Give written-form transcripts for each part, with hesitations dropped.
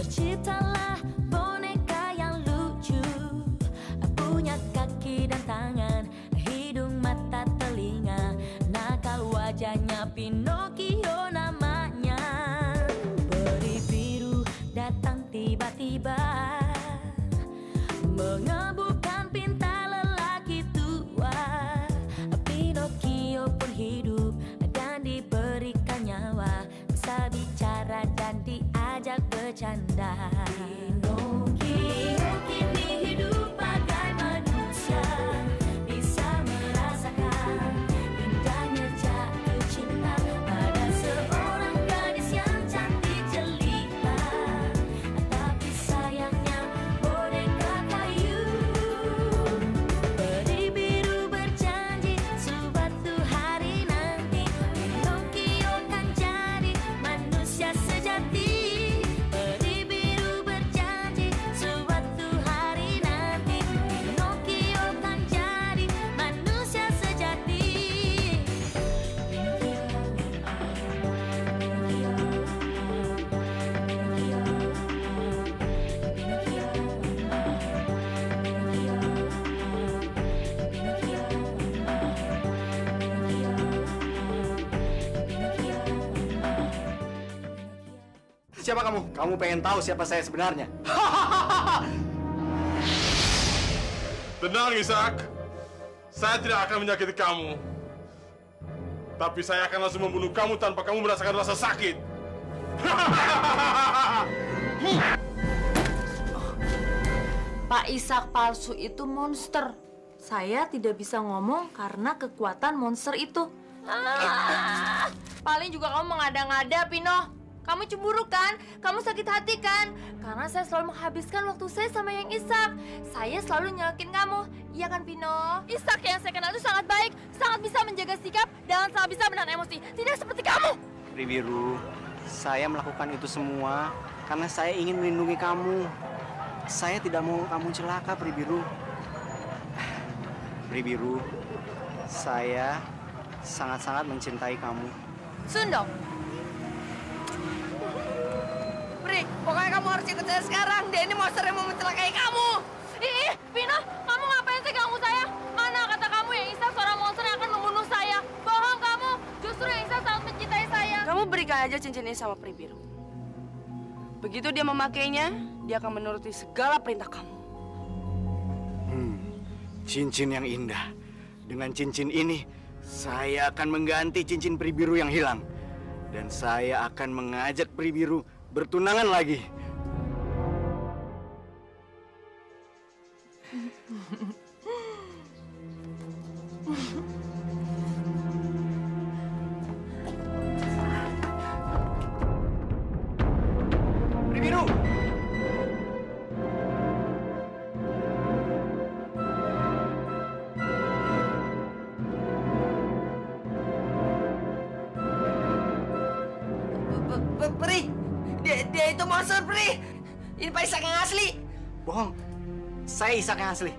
Terciptalah boneka yang lucu, punya kaki dan tangan, hidung, mata, telinga, nakal wajahnya Pinocchio namanya. Peri biru datang tiba-tiba, mengebukan pinta lelaki tua. Pinocchio pun hidup dan diberikan nyawa, bisa bicara dan diajak bercanda. Pinocchio kini hidup bagai manusia, bisa merasakan indahnya jatuh cinta pada seorang gadis yang cantik jelita. Tapi sayangnya boneka kayu. Peri biru berjanji suatu hari nanti Pinocchio kan jadi manusia sejati. Peri biru berjanji suatu hari nanti Pinocchio kan jadi manusia sejati. Siapa kamu? Kamu pengen tahu siapa saya sebenarnya? Tenang, Ishak. Saya tidak akan menyakiti kamu. Tapi saya akan langsung membunuh kamu tanpa kamu merasakan rasa sakit. Pak Ishak palsu itu monster. Saya tidak bisa ngomong karena kekuatan monster itu. Paling juga kamu mengada-ngada, Pino. Kamu cemburu kan? Kamu sakit hati kan? Karena saya selalu menghabiskan waktu saya sama yang Ishak. Saya selalu nyelekin kamu. Iya kan, Pino? Ishak yang saya kenal itu sangat baik, sangat bisa menjaga sikap, dan sangat bisa menahan emosi. Tidak seperti kamu. Peri biru, saya melakukan itu semua karena saya ingin melindungi kamu. Saya tidak mau kamu celaka, Peri biru. Peri biru, saya sangat-sangat mencintai kamu. Sundong. Pri, pokoknya kamu harus ikut saya sekarang. Dia ini monster yang mau mencelakai kamu. Ih, Pino, kamu ngapain sih ganggu saya? Mana kata kamu yang Ishak seorang monster yang akan membunuh saya? Bohong kamu. Justru yang Ishak sangat mencintai saya. Kamu berikan aja cincin ini sama Pri Biru. Begitu dia memakainya, dia akan menuruti segala perintah kamu. Cincin yang indah. Dengan cincin ini, saya akan mengganti cincin Peri biru yang hilang. Dan saya akan mengajak Peri biru bertunangan lagi. Peri biru! Pri, dia itu monster, Pri. Ini Pak Ishak yang asli. Bohong. Saya Ishak yang asli.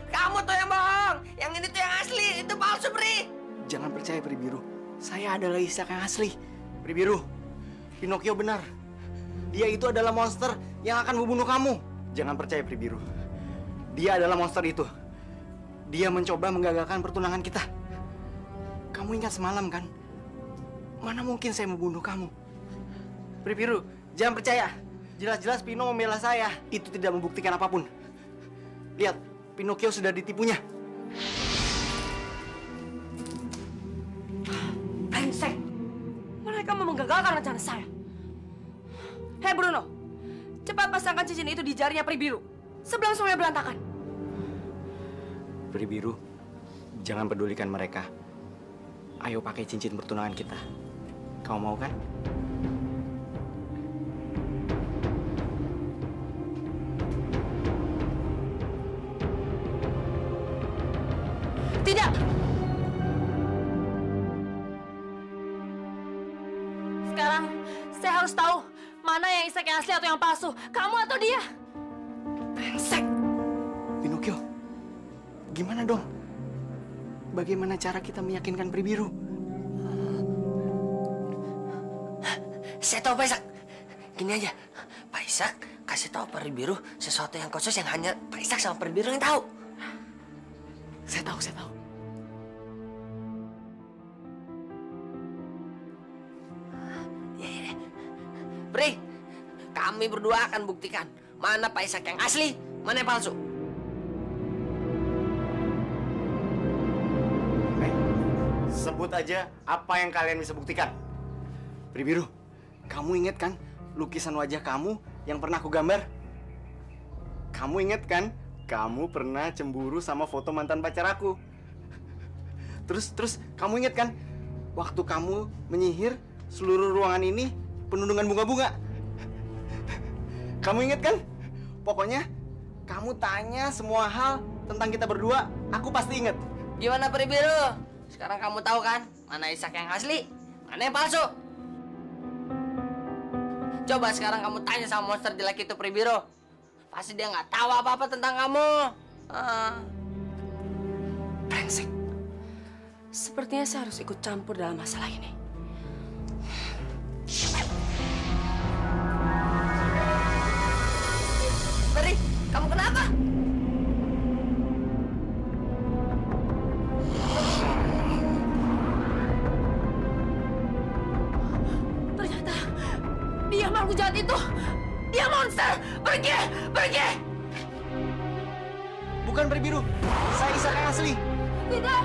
Kamu tuh yang bohong. Yang ini tuh yang asli. Itu palsu, Pri. Jangan percaya, Peri biru. Saya adalah Ishak yang asli. Peri biru, Pinocchio benar. Dia itu adalah monster yang akan membunuh kamu. Jangan percaya, Peri biru. Dia adalah monster itu. Dia mencoba menggagalkan pertunangan kita. Kamu ingat semalam kan? Mana mungkin saya membunuh kamu? Peri biru, jangan percaya. Jelas-jelas Pino membela saya. Itu tidak membuktikan apapun. Lihat, Pinocchio sudah ditipunya. Brengsek. Mereka mau menggagalkan rencana saya. Hei Bruno, cepat pasangkan cincin itu di jarinya Pri Biru sebelum semuanya berantakan. Peri biru, jangan pedulikan mereka. Ayo pakai cincin pertunangan kita. Kau mau kan? Tidak. Sekarang saya harus tahu mana yang Ishak yang asli atau yang palsu. Kamu atau dia? Brengsek. Pinocchio, gimana dong? Bagaimana cara kita meyakinkan Peri biru? Saya tahu Pak Ishak. Gini aja, Pak Isak, kasih tahu Peri Biru sesuatu yang khusus yang hanya Pak Isak sama Peri Biru yang tahu. Saya tahu, saya tahu. Ya. Pri, kami berdua akan buktikan mana Pak Isak yang asli, mana yang palsu. Sebut aja apa yang kalian bisa buktikan. Pri Biru, kamu inget kan lukisan wajah kamu yang pernah aku gambar? Kamu inget kan? Kamu pernah cemburu sama foto mantan pacar aku. Terus kamu inget kan? Waktu kamu menyihir seluruh ruangan ini penuh dengan bunga-bunga. Kamu inget kan? Pokoknya kamu tanya semua hal tentang kita berdua, aku pasti inget. Gimana Peri Biru? Sekarang kamu tahu kan mana Isak yang asli, mana yang palsu? Coba sekarang kamu tanya sama monster jelek itu Peri Biru. Pasti dia nggak tahu apa-apa tentang kamu. Brengsek. Sepertinya saya harus ikut campur dalam masalah ini. Peri, kamu kenapa? Ternyata dia makhluk jahat itu. Dia monster. Pergi, pergi. Bukan Peri Biru, saya Isak yang asli. Tidak.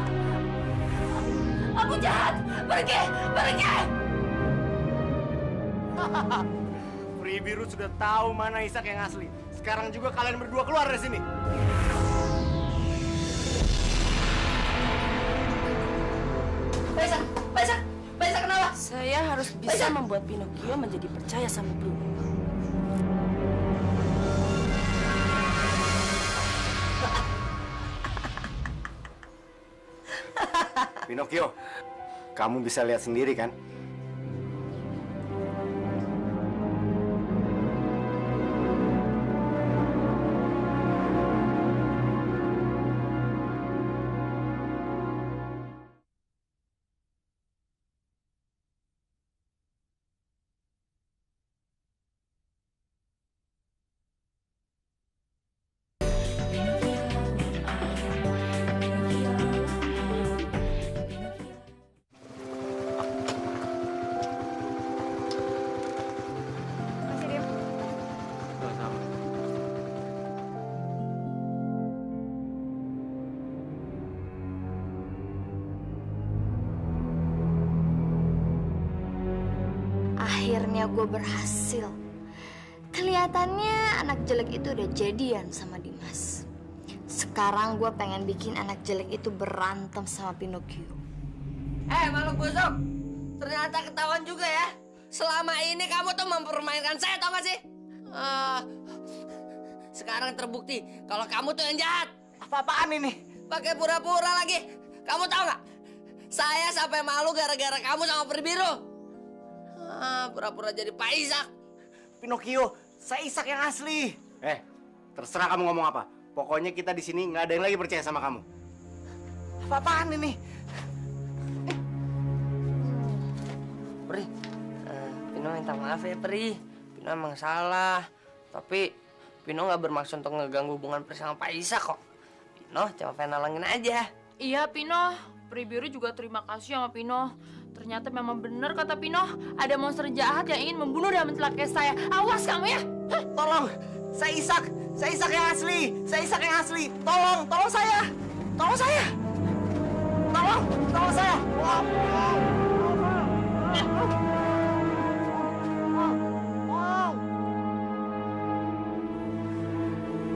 Aku jahat. Pergi, pergi. Peri Biru sudah tahu mana Isak yang asli. Sekarang juga kalian berdua keluar dari sini. Pak Isak kenapa? Saya harus bisa membuat Pinocchio menjadi percaya sama Bruno. Pinocchio, kamu bisa lihat sendiri kan? Akhirnya gue berhasil. Kelihatannya anak jelek itu udah jadian sama Dimas. Sekarang gue pengen bikin anak jelek itu berantem sama Pinocchio. Makhluk busuk. Ternyata ketahuan juga ya. Selama ini kamu tuh mempermainkan saya, tau gak sih? Sekarang terbukti kalau kamu tuh yang jahat. Apa-apaan ini? Pakai pura-pura lagi. Kamu tahu nggak? Saya sampai malu gara-gara kamu sama Peri Biru. Pura-pura jadi Pak Isak. Pinocchio, saya Isak yang asli. Terserah kamu ngomong apa. Pokoknya kita di sini nggak ada yang lagi percaya sama kamu. Apa-apaan ini? Peri, Pino minta maaf ya Peri. Pino emang salah. Tapi Pino nggak bermaksud untuk ngeganggu hubungan Peri sama Pak Isak kok. Pino cuma pengen nolongin aja. Iya Pino, Peri Biru juga terima kasih sama Pino. Ternyata memang benar kata Pino, ada monster jahat yang ingin membunuh dan mencelakai saya. Awas kamu ya! Tolong, saya Isak yang asli. Saya Isak yang asli. Tolong saya. Tolong saya. Tolong saya.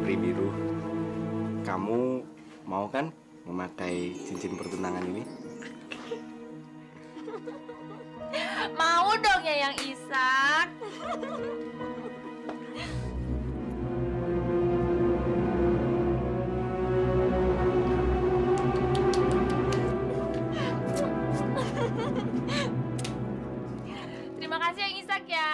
Peri Biru, kamu mau kan memakai cincin pertunangan ini? Mau dong ya yang Isak. Terima kasih yang Isak ya.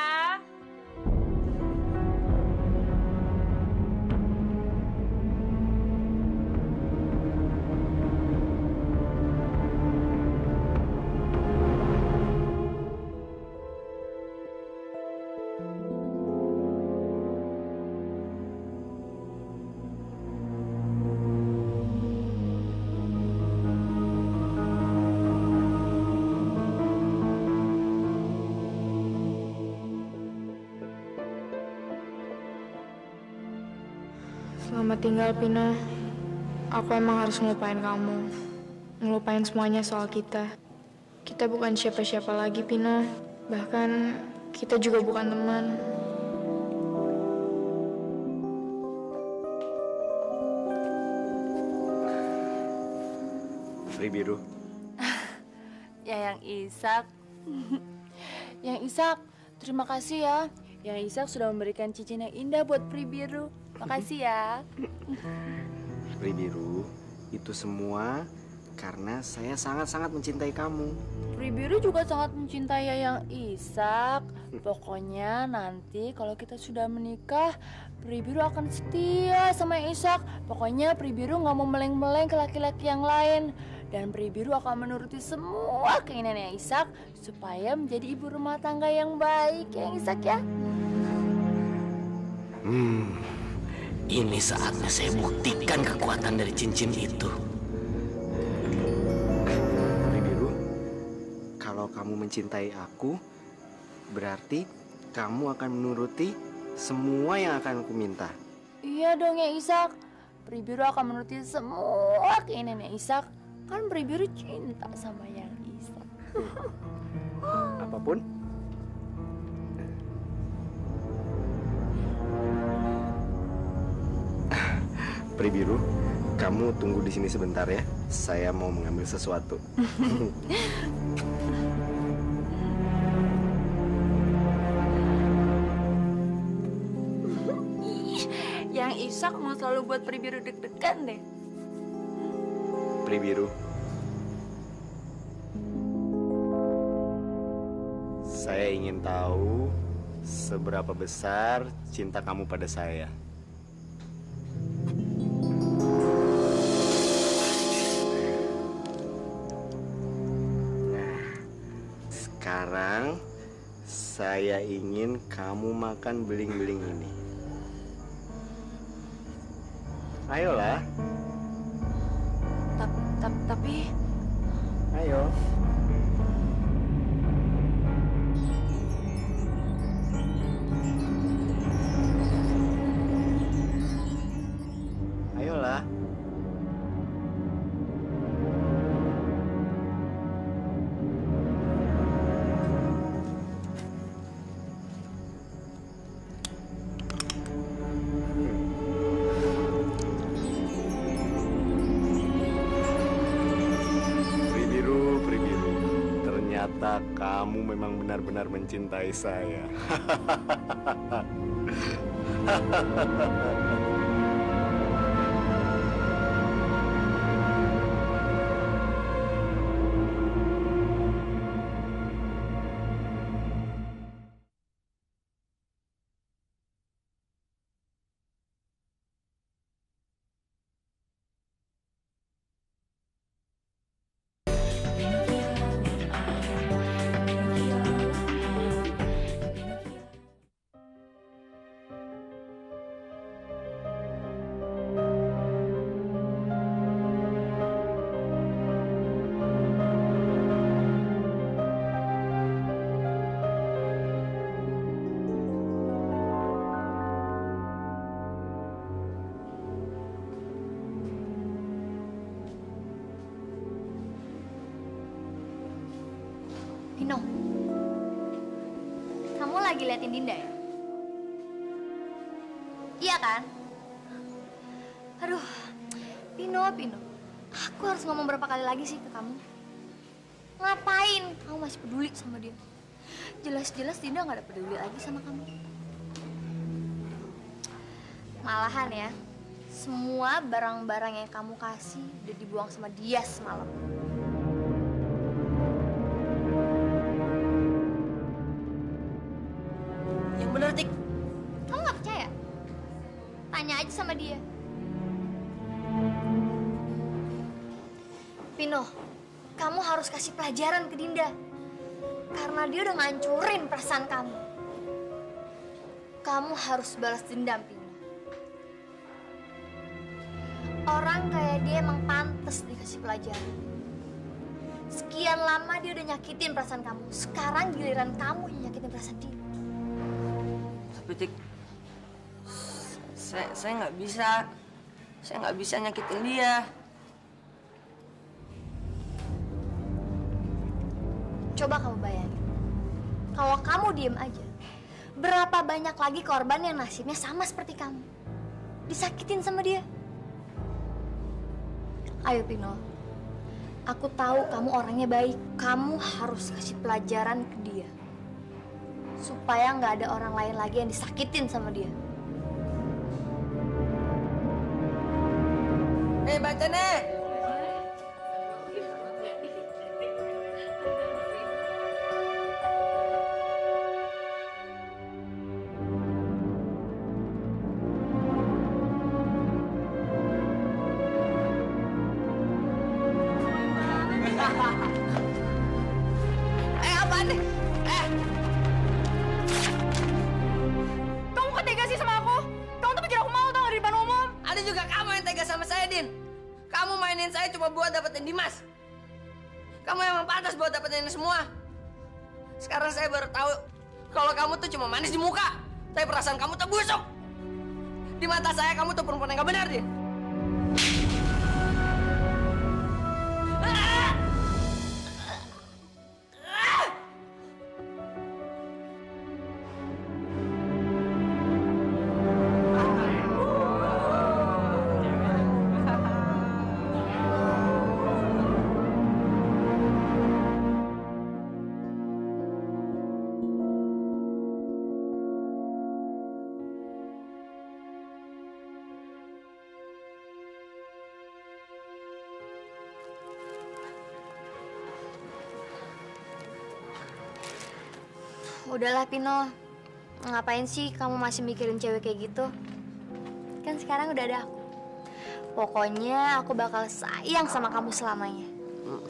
Selamat tinggal, Pino. Aku emang harus ngelupain kamu. Ngelupain semuanya soal kita. Kita bukan siapa-siapa lagi, Pino. Bahkan, kita juga bukan teman. Pri biru. Ya, Yang Ishak. Yang Ishak, terima kasih ya. Yang Ishak sudah memberikan cincin yang indah buat Pri Biru. Makasih ya. Pri biru, itu semua karena saya sangat-sangat mencintai kamu. Pri Biru juga sangat mencintai Yang Ishak. Pokoknya nanti kalau kita sudah menikah, Pri Biru akan setia sama Yang Ishak. Pokoknya Pri Biru nggak mau meleng-meleng ke laki-laki yang lain. Dan Pri Biru akan menuruti semua keinginan Yang Ishak supaya menjadi ibu rumah tangga yang baik, Yang Ishak ya. Ini saatnya saya buktikan kekuatan dari cincin itu. Pri biru, kalau kamu mencintai aku, berarti kamu akan menuruti semua yang akan aku minta. Iya dong Yang Ishak. Pri Biru akan menuruti semua keinginan Yang Ishak. Kan Pri Biru cinta sama Yang Ishak. Apapun. Pri biru, kamu tunggu di sini sebentar ya. Saya mau mengambil sesuatu. Yang Ishak mau selalu buat Pri Biru deg-degan deh. Pri biru, saya ingin tahu seberapa besar cinta kamu pada saya. Sekarang saya ingin kamu makan beling-beling ini. Ayolah. Tapi Ayo. Ayolah. Pri biru, ternyata kamu memang benar-benar mencintai saya. Pino, kamu lagi liatin Dinda ya? Iya kan? Aduh, Pino, aku harus ngomong berapa kali lagi sih ke kamu? Ngapain kamu masih peduli sama dia? Jelas-jelas Dinda nggak ada peduli lagi sama kamu. Malahan ya, semua barang-barang yang kamu kasih udah dibuang sama dia semalam. Yang bener, Tik. Kamu nggak percaya? Tanya aja sama dia. Pino, kamu harus kasih pelajaran ke Dinda. Karena dia udah ngancurin perasaan kamu. Kamu harus balas dendam, Pino. Orang kayak dia emang pantas dikasih pelajaran. Sekian lama dia udah nyakitin perasaan kamu. Sekarang giliran kamu yang nyakitin perasaan dia. Tapi Tik, saya nggak bisa. Saya nggak bisa nyakitin dia. Coba kamu bayangin, kalau kamu diem aja, berapa banyak lagi korban yang nasibnya sama seperti kamu, disakitin sama dia. Ayo Pino, aku tahu kamu orangnya baik. Kamu harus kasih pelajaran ke dia, supaya nggak ada orang lain lagi yang disakitin sama dia. Baca nih. Apaan nih? Kamu kok tega sih sama aku? Kamu tuh bikin aku malu tau di depan umum. Ada juga kamu yang tega sama saya, Din. Kamu mainin saya cuma buat dapetin Dimas. Kamu emang pantas buat dapetin ini semua. Sekarang saya baru tahu kalau kamu tuh cuma manis di muka, tapi perasaan kamu tuh busuk. Di mata saya kamu tuh perempuan yang gak benar, Din. Udahlah Pino, ngapain sih kamu masih mikirin cewek kayak gitu? Kan sekarang udah ada aku. Pokoknya aku bakal sayang sama kamu selamanya.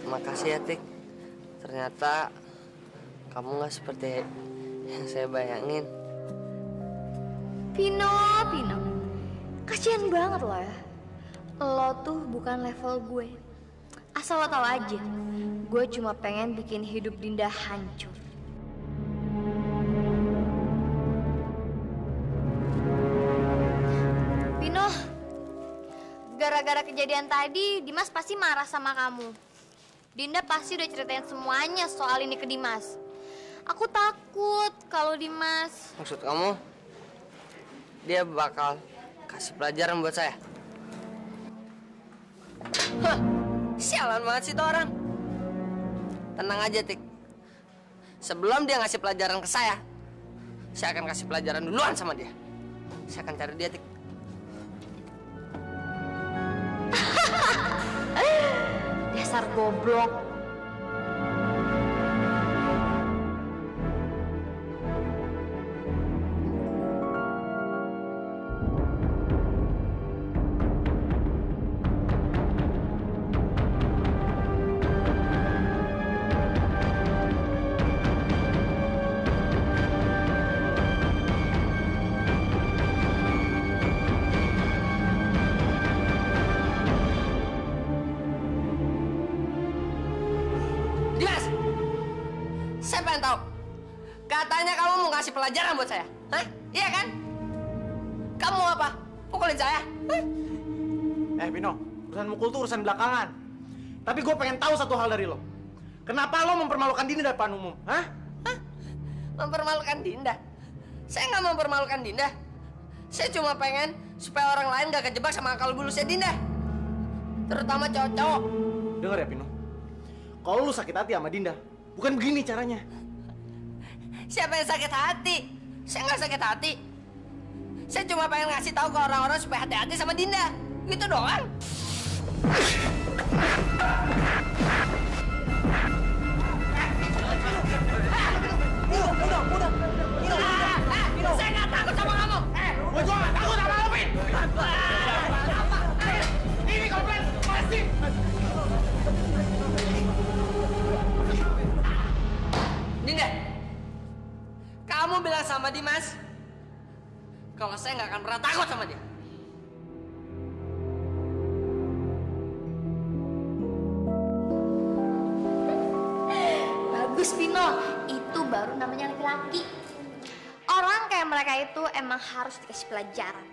Makasih ya, Tik. Ternyata kamu gak seperti yang saya bayangin. Pino, kasihan banget lo ya. Lo tuh bukan level gue. Asal lo tau aja, gue cuma pengen bikin hidup Dinda hancur. Pino, gara-gara kejadian tadi, Dimas pasti marah sama kamu. Dinda pasti udah ceritain semuanya soal ini ke Dimas. Aku takut kalau Dimas... Maksud kamu, dia bakal kasih pelajaran buat saya? Hah, sialan banget sih tuh orang. Tenang aja, Tik. Sebelum dia ngasih pelajaran ke saya akan kasih pelajaran duluan sama dia. Saya akan cari dia, Tik. Dasar goblok. Dimas, saya pengen tahu. Katanya kamu mau ngasih pelajaran buat saya, hah? Iya kan? Kamu apa? Pukulin saya? Hah? Pino, urusan mukul tuh urusan belakangan. Tapi gue pengen tahu satu hal dari lo. Kenapa lo mempermalukan Dinda di depan umum? Hah? Mempermalukan Dinda? Saya nggak mempermalukan Dinda. Saya cuma pengen supaya orang lain gak kejebak sama akal bulusnya Dinda. Terutama cowok-cowok. Dengar ya, Pino. Kalau lu sakit hati sama Dinda, bukan begini caranya. Siapa yang sakit hati? Saya nggak sakit hati. Saya cuma pengen ngasih tahu ke orang-orang supaya hati-hati sama Dinda. Gitu doang. Saya nggak takut sama kamu. Gue juga nggak takut sama lo, Pin. Ini komplain pasti. Dinda, kamu bilang sama Dimas kalau saya nggak akan pernah takut sama dia. Bagus Pino, itu baru namanya laki-laki. Orang kayak mereka itu emang harus dikasih pelajaran.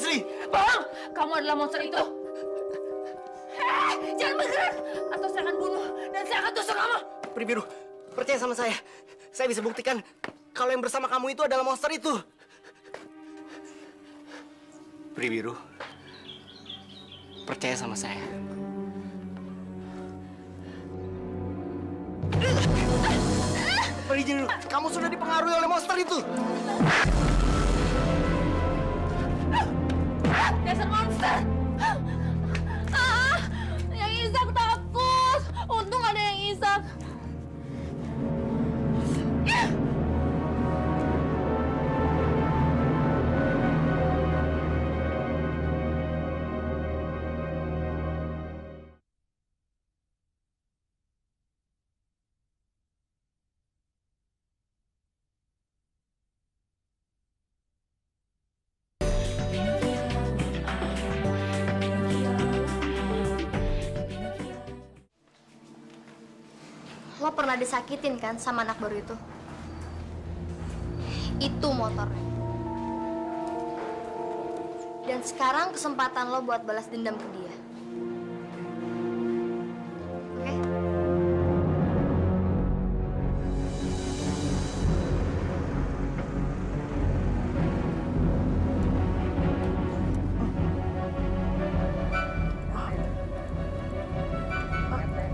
asli. Bohong! Kamu adalah monster itu. Jangan bergerak, atau saya akan bunuh dan saya akan tusuk kamu. Peri biru, percaya sama saya. Saya bisa buktikan kalau yang bersama kamu itu adalah monster itu. Peri biru, percaya sama saya. Peri biru, kamu sudah dipengaruhi oleh monster itu. Dasar monster! Yang Isak takut. Untung ada yang Isak. Lo pernah disakitin kan sama anak baru itu? Itu motornya. Dan sekarang kesempatan lo buat balas dendam ke dia. Oke?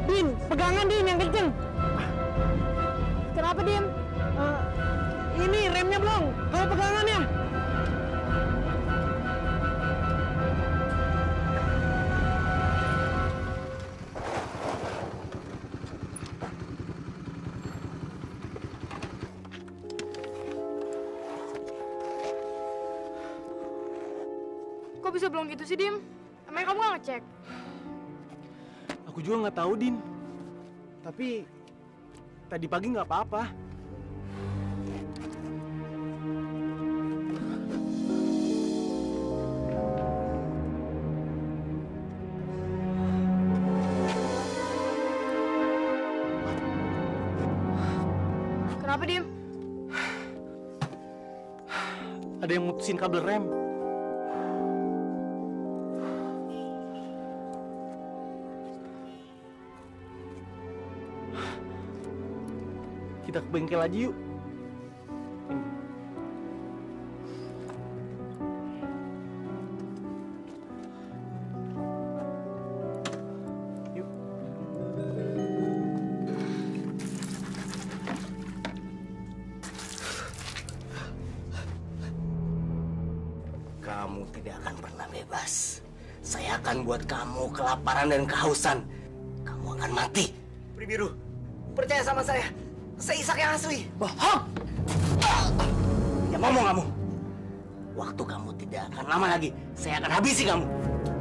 Din, pegangan Din yang kenceng. Kenapa Dim? Ini remnya belum. Kalau pegangannya. Kok bisa belum gitu sih, Dim? Emangnya kamu nggak ngecek? Aku juga nggak tahu Din. Tapi tadi pagi nggak apa-apa. Kenapa, Dim? Ada yang mutusin kabel rem. Kita ke bengkel aja yuk. Yuk. Kamu tidak akan pernah bebas. Saya akan buat kamu kelaparan dan kehausan. Kamu akan mati. Peri biru, percaya sama saya. Saya Isak yang asli. Bohong! Ya ngomong kamu. Waktu kamu tidak akan lama lagi. Saya akan habisi kamu.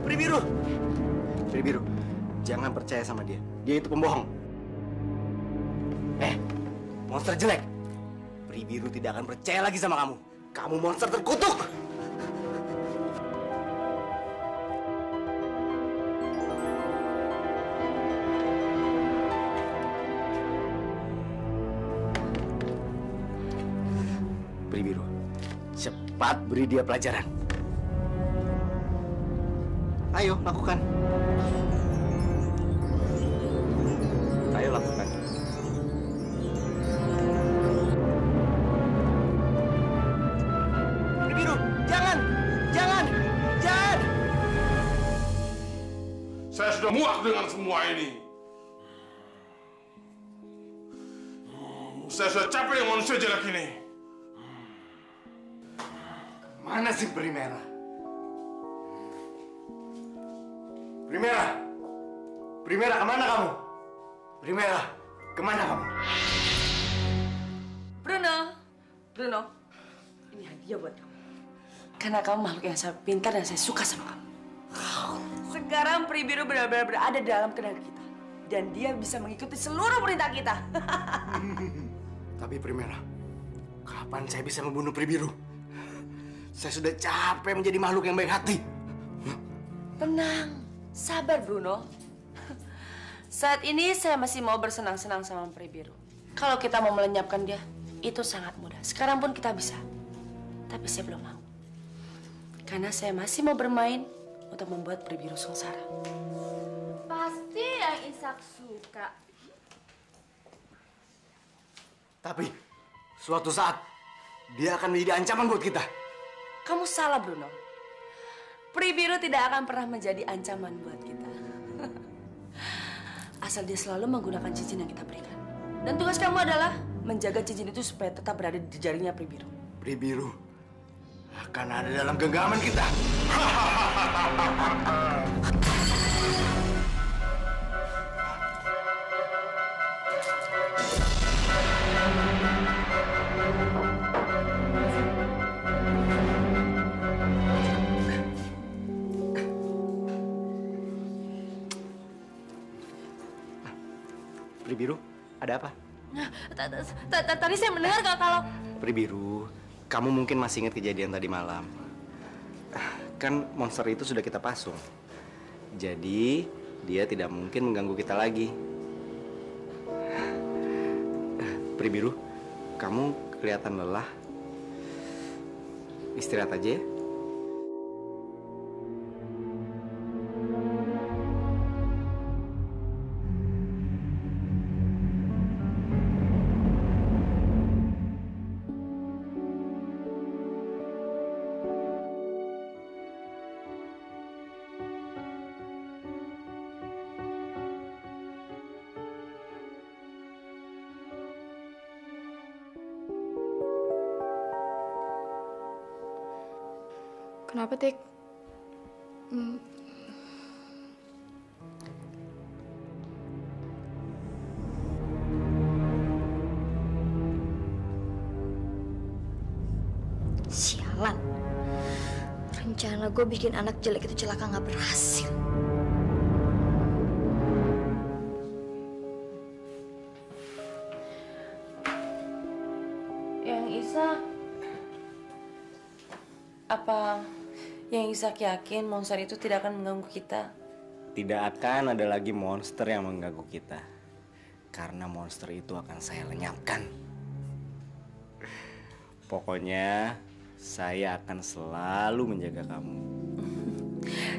Peri biru. Peri biru, jangan percaya sama dia. Dia itu pembohong. Monster jelek. Peri biru tidak akan percaya lagi sama kamu. Kamu monster terkutuk. Peri biru, cepat beri dia pelajaran. Ayo, lakukan. Ayo, lakukan. Peri biru, jangan! Jangan! Jangan! Saya sudah muak dengan semua ini. Saya sudah capek dengan manusia jelek ini. Mana sih Primera? Primera! Primera, kemana kamu? Primera, kemana kamu? Bruno, ini hadiah buat kamu. Karena kamu makhluk yang sangat pintar dan saya suka sama kamu. Sekarang Peri Biru benar-benar berada dalam kendali kita. Dan dia bisa mengikuti seluruh perintah kita. Tapi Primera, kapan saya bisa membunuh Peri Biru? Saya sudah capek menjadi makhluk yang baik hati. Tenang, sabar Bruno. Saat ini saya masih mau bersenang-senang sama Peri Biru. Kalau kita mau melenyapkan dia, itu sangat mudah. Sekarang pun kita bisa. Tapi saya belum mau. Karena saya masih mau bermain untuk membuat Pri Biru sengsara. Pasti yang Ishak suka. Tapi suatu saat dia akan menjadi ancaman buat kita. Kamu salah, Bruno. Pri Biru tidak akan pernah menjadi ancaman buat kita. Asal dia selalu menggunakan cincin yang kita berikan. Dan tugas kamu adalah menjaga cincin itu supaya tetap berada di jarinya Pri Biru. Pri Biru akan ada dalam genggaman kita. Pri Biru, ada apa? Tadi saya mendengar kalau... Pri Biru, kamu mungkin masih ingat kejadian tadi malam. Kan monster itu sudah kita pasung. Jadi, dia tidak mungkin mengganggu kita lagi. Pri Biru, kamu kelihatan lelah. Istirahat aja ya. Kenapa, Tik? Sialan. Rencana gue bikin anak jelek itu celaka nggak berhasil. Yang Ishak, apa yang Ishak yakin monster itu tidak akan mengganggu kita? Tidak akan ada lagi monster yang mengganggu kita. Karena monster itu akan saya lenyapkan. Pokoknya saya akan selalu menjaga kamu.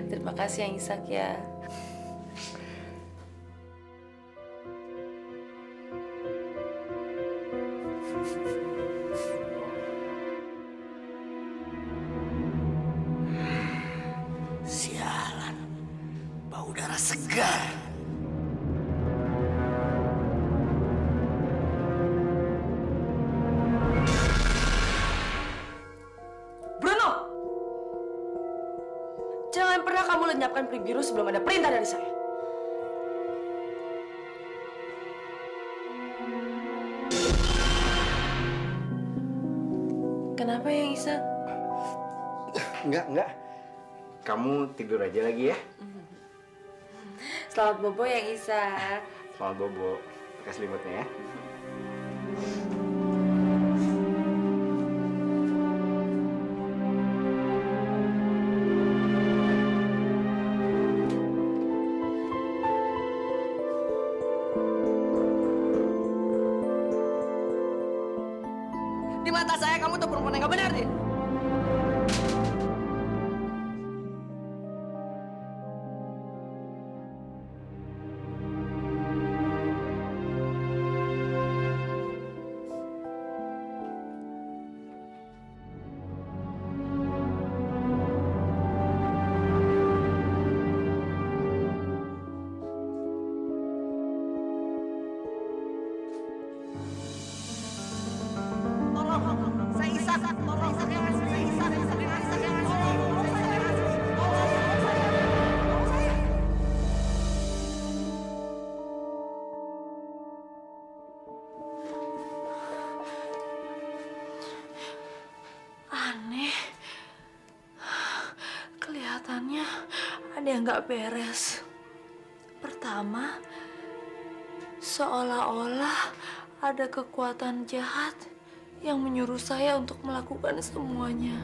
Terima kasih yang Ishak ya. Sialan, bau darah segar. Bruno! Jangan pernah kamu lenyapkan Pri Biru sebelum ada perintah dari saya. Kenapa yang Ishak? Enggak. Kamu tidur aja lagi ya. Selamat bobo yang Ishak. Selamat bobo. Pakai selimutnya ya. Di mata saya kamu tuh perempuan yang gak benar, Din. Aneh. Kelihatannya ada yang nggak beres. Pertama, seolah-olah ada kekuatan jahat yang menyuruh saya untuk melakukan semuanya.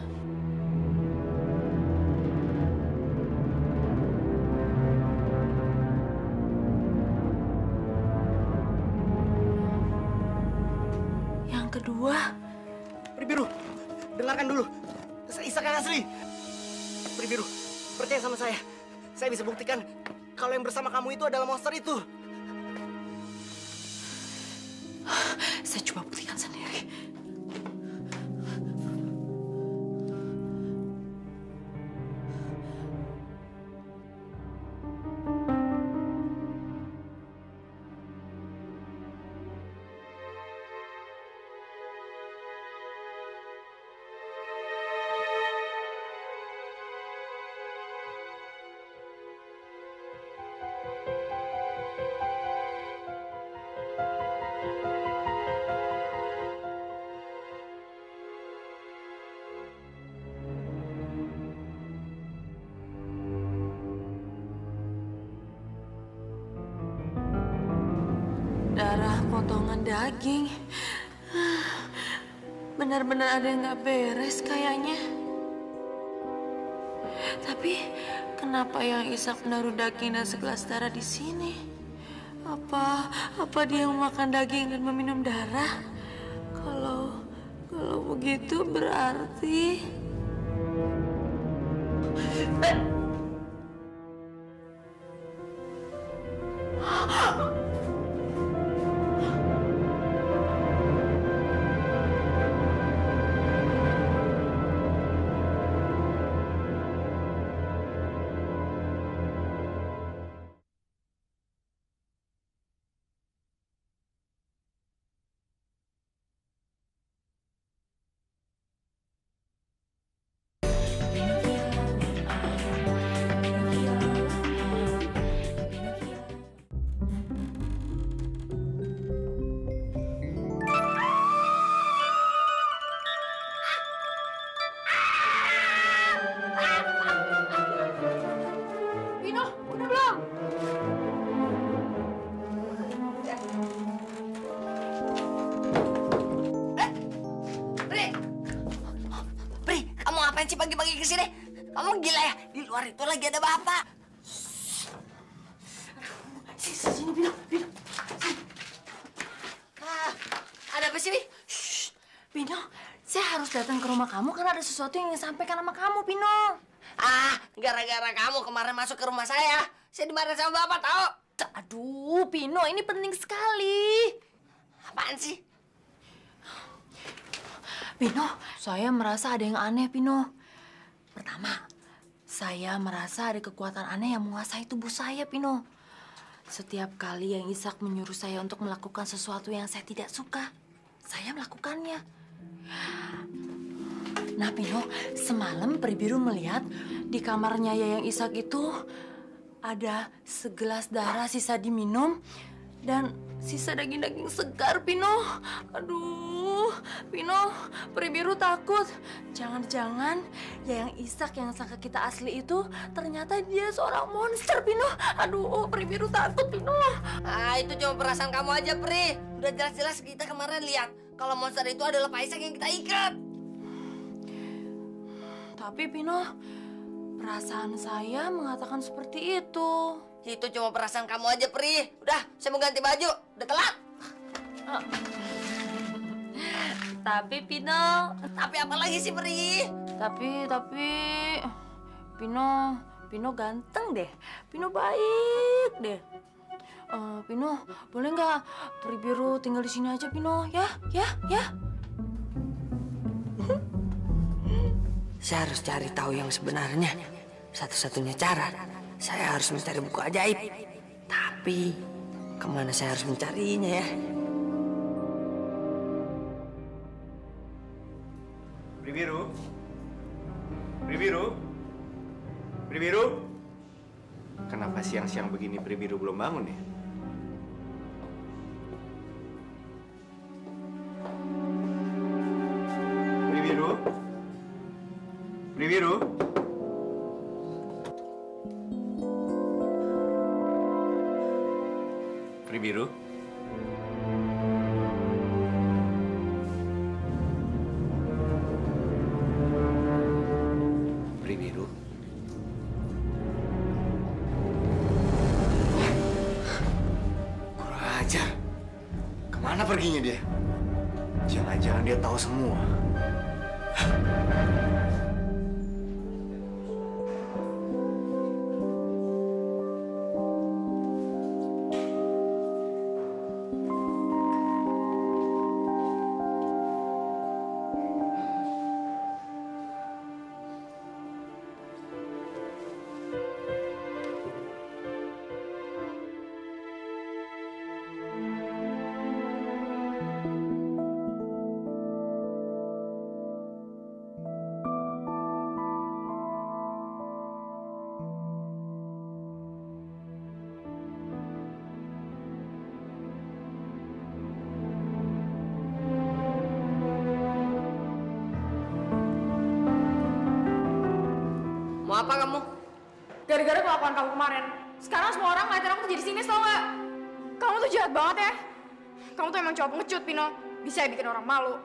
Yang kedua, Pri Biru, dengarkan dulu. Ishak yang asli. Percaya sama saya. Saya bisa buktikan kalau yang bersama kamu itu adalah monster itu. Saya coba buktikan sendiri. Darah potongan daging. Benar-benar ada yang nggak beres kayaknya. Tapi kenapa yang Ishak menaruh daging dan segelas darah di sini? Apa dia yang makan daging dan meminum darah? Kalau begitu berarti ngapain sih pagi-pagi kesini? Kamu gila ya? Di luar itu lagi ada bapak. Sini, Pino. Ada apa sih, Wi? Pino, saya harus datang ke rumah kamu karena ada sesuatu yang ingin sampaikan sama kamu, Pino. Gara-gara kamu kemarin masuk ke rumah saya dimarahin sama bapak, tau? Aduh, Pino, ini penting sekali. Apaan sih? Pino, saya merasa ada yang aneh, Pino. Pertama, saya merasa ada kekuatan aneh yang menguasai tubuh saya, Pino. Setiap kali yang Ishak menyuruh saya untuk melakukan sesuatu yang saya tidak suka, saya melakukannya. Nah, Pino, semalam Peri Biru melihat di kamarnya Yayang Ishak itu ada segelas darah sisa diminum dan sisa daging-daging segar, Pino. Aduh, Pino, Peri Biru takut. Jangan-jangan Yayang Ishak yang sangka kita asli itu ternyata dia seorang monster, Pino. Aduh, Peri Biru takut, Pino. Itu cuma perasaan kamu aja, Pri. Udah jelas-jelas kita kemarin lihat kalau monster itu adalah Pak Ishak yang kita ikat. Tapi, Pino, perasaan saya mengatakan seperti itu. Itu cuma perasaan kamu aja, Pri. Udah, saya mau ganti baju. Udah telat. Tapi, Pino. Tapi apa lagi sih, Pri? Tapi, Pino ganteng deh. Pino baik deh. Pino, boleh nggak Peri Biru tinggal di sini aja, Pino? Ya. Saya harus cari tahu yang sebenarnya. Satu-satunya cara, saya harus mencari buku ajaib. Tapi, kemana saya harus mencarinya ya? Peri Biru? Peri Biru? Peri Biru? Kenapa siang-siang begini Peri Biru belum bangun ya? Peri Biru? Peri Biru? Peri Biru? Peri Biru? Kurang ajar. Kemana perginya dia? Jangan-jangan dia tahu semua. apa kamu? Gara-gara kelakuan kamu kemarin, sekarang semua orang ngeliatin aku tuh jadi sinis, tau nggak? Kamu tuh jahat banget ya. Kamu tuh emang cowok pengecut, Pino. Bisa bikin orang malu.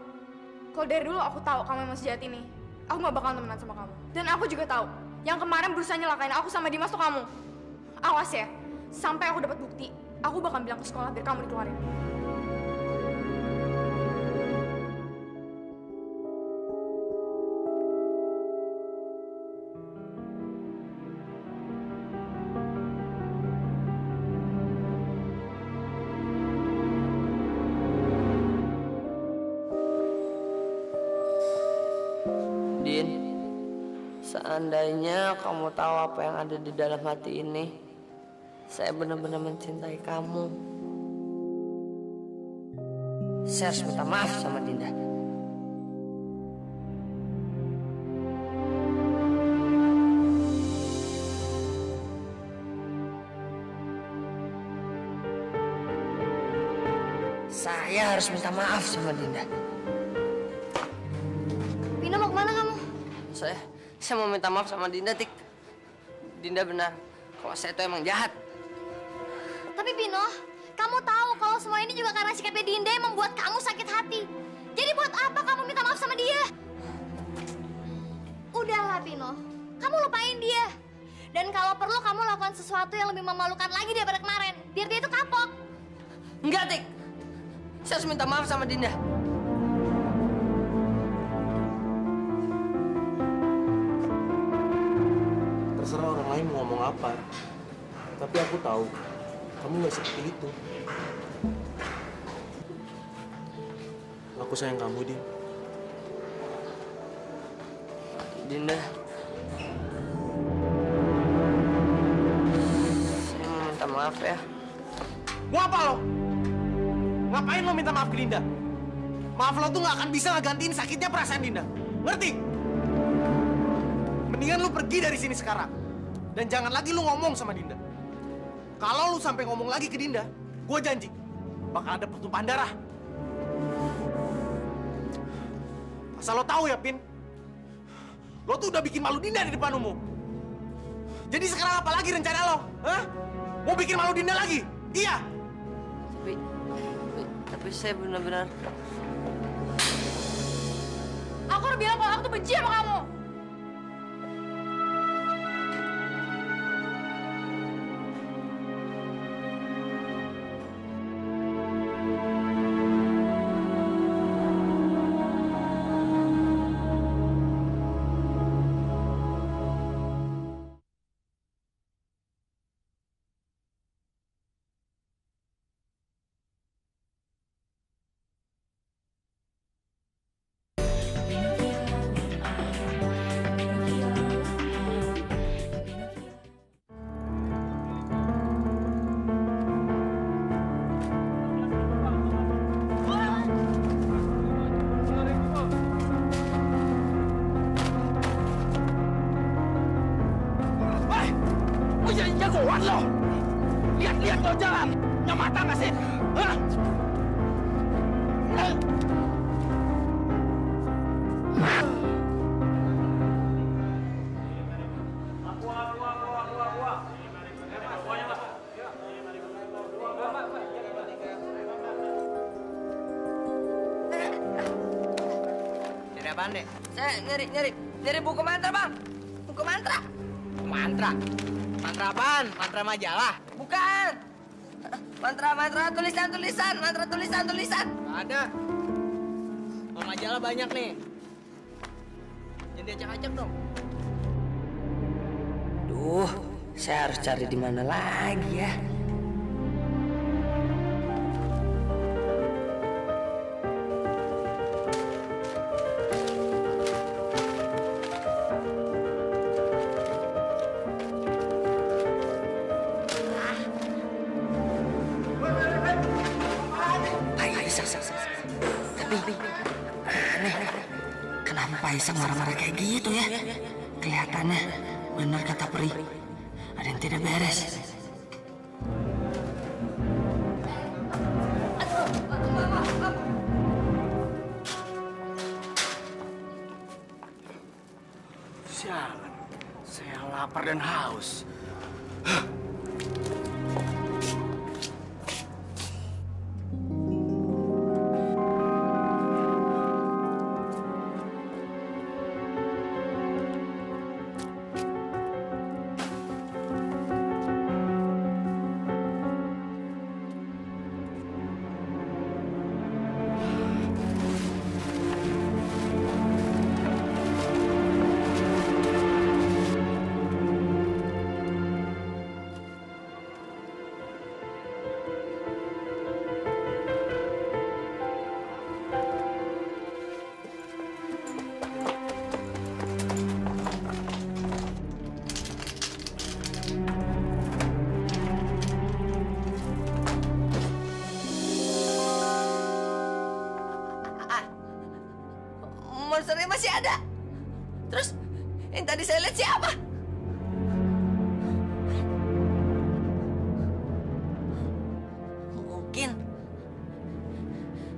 Kalau dari dulu aku tahu kamu emang sejahat ini, aku gak bakalan temenan sama kamu. Dan aku juga tahu, yang kemarin berusaha nyelakain aku sama Dimas tuh kamu. Awas ya, sampai aku dapat bukti, aku bakal bilang ke sekolah biar kamu dikeluarin. Din, seandainya kamu tahu apa yang ada di dalam hati ini, saya benar-benar mencintai kamu. Saya harus minta maaf sama Dinda. Saya harus minta maaf sama Dinda. Pino, mau kemana kamu? Saya mau minta maaf sama Dinda, Tik. Dinda benar, kalau saya itu emang jahat. Tapi Pino, kamu tahu kalau semua ini juga karena sikapnya Dinda yang membuat kamu sakit hati. Jadi buat apa kamu minta maaf sama dia? Udahlah Pino, kamu lupain dia. Dan kalau perlu kamu lakukan sesuatu yang lebih memalukan lagi daripada kemarin, biar dia itu kapok. Enggak, Tik. Saya harus minta maaf sama Dinda. Terserah orang lain mau ngomong apa. Tapi aku tahu, kamu gak seperti itu. Aku sayang kamu, Din. Dinda. Saya mau minta maaf ya. Mau apa lo? Ngapain lo minta maaf ke Dinda? Maaf lo tuh gak akan bisa ngegantiin sakitnya perasaan Dinda. Ngerti? Mendingan lu pergi dari sini sekarang. Dan jangan lagi lu ngomong sama Dinda. Kalau lu sampai ngomong lagi ke Dinda, gue janji bakal ada pertumpahan darah. Asal lo tahu ya, Pin. Lo tuh udah bikin malu Dinda di depan umum. Jadi sekarang apa lagi rencana lo? Hah? Mau bikin malu Dinda lagi? Iya. Tapi saya benar-benar... Aku udah bilang kalau aku tuh benci sama kamu. Jagoan lo! Lihat-lihat lo jalan! Punya mata nggak sih? Hah? Nyari apaan, Dek? Saya nyari buku mantra, Bang. Buku mantra. Mantra? Mantra apaan? Mantra majalah? Bukan. Mantra tulisan. Mantra tulisan. Nggak ada. Kalau majalah banyak nih. Jangan diacak-acak dong. Duh, saya harus cari di mana lagi ya? Tapi aneh, kenapa Pak Isang marah-marah kayak gitu ya? Kelihatannya benar kata Pri, ada yang tidak beres. Sialan, saya lapar dan haus. Monsternya masih ada. Terus yang tadi saya lihat siapa? Mungkin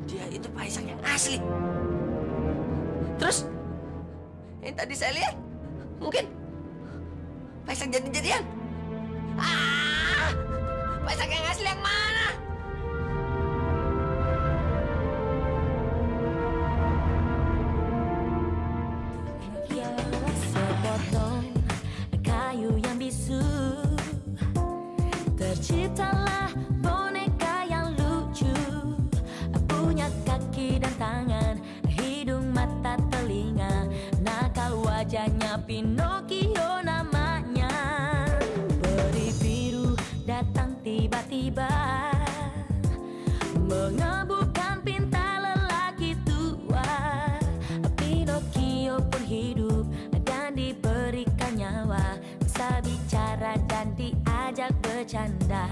dia itu Pak Isak yang asli. Terus yang tadi saya lihat mungkin Pak Isak jadi-jadian. Pak Isak yang asli yang mana? Terciptalah boneka yang lucu, punya kaki dan tangan, hidung, mata, telinga, nakal wajahnya Pinocchio namanya. Peri biru datang tiba-tiba, mengebukan pinta lelaki tua. Pinocchio pun hidup dan diberikan nyawa, bisa bicara dan diajak bercanda.